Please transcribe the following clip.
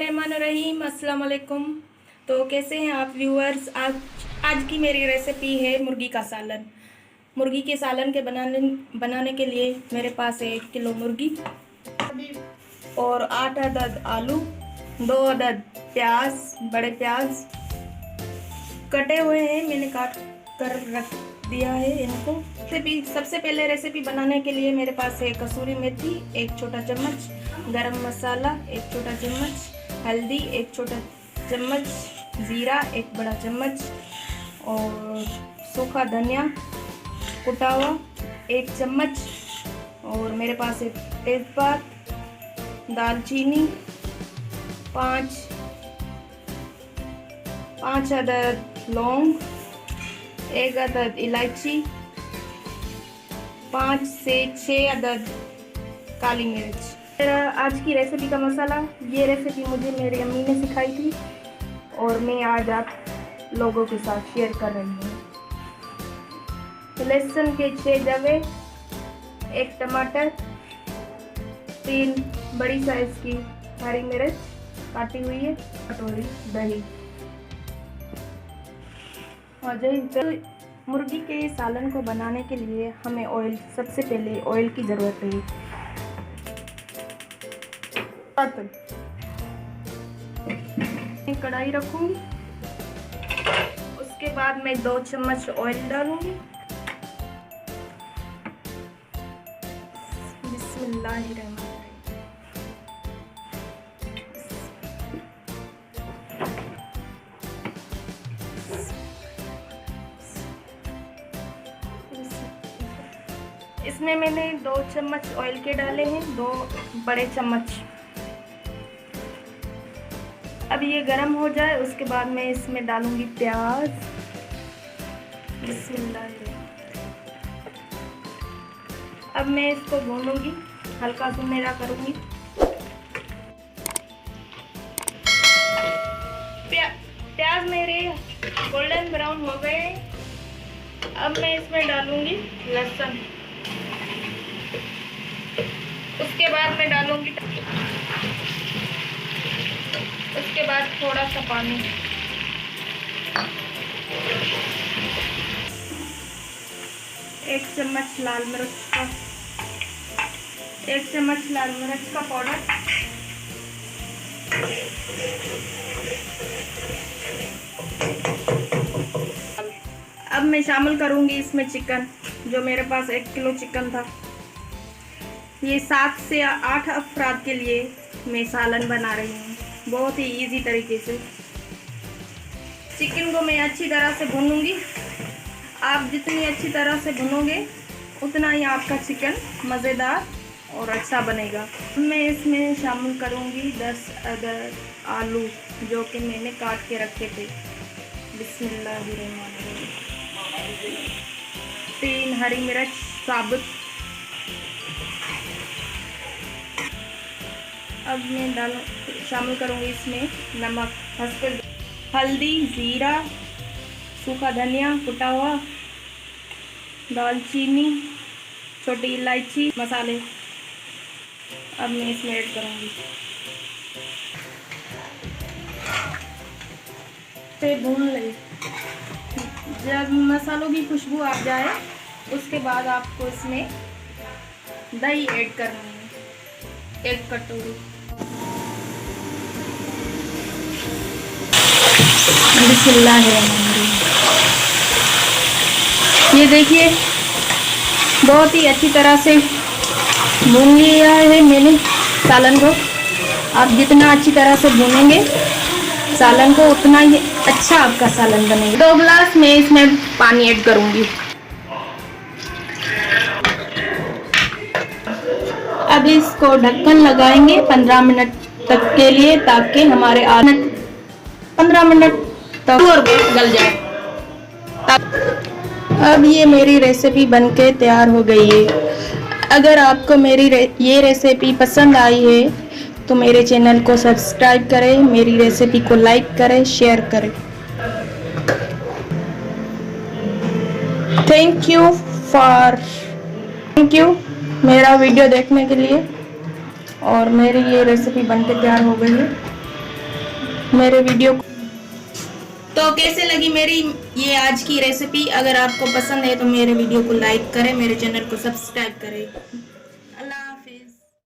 बिस्मिल्लाहिर्रहमानिर्रहीम। अस्सलाम वालेकुम। तो कैसे हैं आप व्यूअर्स। आज की मेरी रेसिपी है मुर्गी का सालन। मुर्गी के सालन के बनाने के लिए मेरे पास है 1 किलो मुर्गी और 8 अदद आलू, 2 अदद प्याज, बड़े प्याज कटे हुए हैं, मैंने काट कर रख दिया है इनको। सबसे पहले रेसिपी बनाने के लिए मेरे पास है कसूरी मेथी 1 छोटा चम्मच, गरम मसाला 1 छोटा चम्मच, हल्दी 1 छोटा चम्मच, ज़ीरा 1 बड़ा चम्मच और सूखा धनिया कुटा हुआ 1 चम्मच। और मेरे पास है तेज़पात, दालचीनी 5 अदद लौंग, 1 अदद इलायची, 5 से 6 अदद काली मिर्च। मेरा आज की रेसिपी का मसाला, ये रेसिपी मुझे मेरी अम्मी ने सिखाई थी और मैं आज आप लोगों के साथ शेयर कर रही हूँ। लहसुन के 6 जवे, 1 टमाटर, 3 बड़ी साइज की हरी मिर्च काटी हुई है, कटोरी दही। और मुर्गी के सालन को बनाने के लिए हमें ऑयल, सबसे पहले ऑयल की ज़रूरत है। कढ़ाई रखूंगी, उसके बाद मैं 2 चम्मच ऑयल डालूंगी। बिस्मिल्लाहिर्रहमानिर्रहीम। इसमें मैंने 2 चम्मच ऑयल के डाले हैं, 2 बड़े चम्मच। अब ये गरम हो जाए उसके बाद मैं इसमें डालूंगी प्याज। बिस्मिल्लाह। अब मैं इसको भूनूंगी, हल्का सुनहरा करूंगी। प्याज मेरे गोल्डन ब्राउन हो गए। अब मैं इसमें डालूंगी लहसुन, उसके बाद मैं डालूंगी, उसके बाद थोड़ा सा पानी। एक चम्मच लाल मिर्च का पाउडर, अब मैं शामिल करूंगी इसमें चिकन। जो मेरे पास 1 किलो चिकन था। ये 7 से 8 अफराद के लिए मैं सालन बना रही हूँ, बहुत ही इजी तरीके से। चिकन को मैं अच्छी तरह से भूनूंगी। आप जितनी अच्छी तरह से भूनोगे उतना ही आपका चिकन मज़ेदार और अच्छा बनेगा। मैं इसमें शामिल करूँगी 10 अदद आलू, जो कि मैंने काट के रखे थे। बिस्मिल्लाहिर्रहमानिर्रहीम। 3 हरी मिर्च साबुत। अब मैं शामिल करूँगी इसमें नमक, हल्दी, ज़ीरा, सूखा धनिया कुटा हुआ, दालचीनी, छोटी इलायची, मसाले। अब मैं इसमें ऐड करूँगी। फिर भून ले। जब मसालों की खुशबू आ जाए उसके बाद आपको इसमें दही ऐड करनी है, 1 कटोरी। बिस्मिल्लाहिर्रहमानिर्रहीम। ये देखिए बहुत ही अच्छी तरह से भून लिया है मैंने सालन को। आप जितना अच्छी तरह से भूनेंगे सालन को उतना ही अच्छा आपका सालन बनेगा। 2 गिलास मैं इसमें पानी ऐड करूंगी। अब इसको ढक्कन लगाएंगे 15 मिनट तक के लिए, ताकि हमारे 15 मिनट तक गल जाए। अब ये मेरी रेसिपी बनके तैयार हो गई है। अगर आपको मेरी ये रेसिपी पसंद आई है तो मेरे चैनल को सब्सक्राइब करें, मेरी रेसिपी को लाइक करें, शेयर करें। थैंक यू मेरा वीडियो देखने के लिए। और मेरी ये रेसिपी बनके तैयार हो गई है। मेरे वीडियो तो कैसे लगी मेरी ये आज की रेसिपी। अगर आपको पसंद है तो मेरे वीडियो को लाइक करें, मेरे चैनल को सब्सक्राइब करें।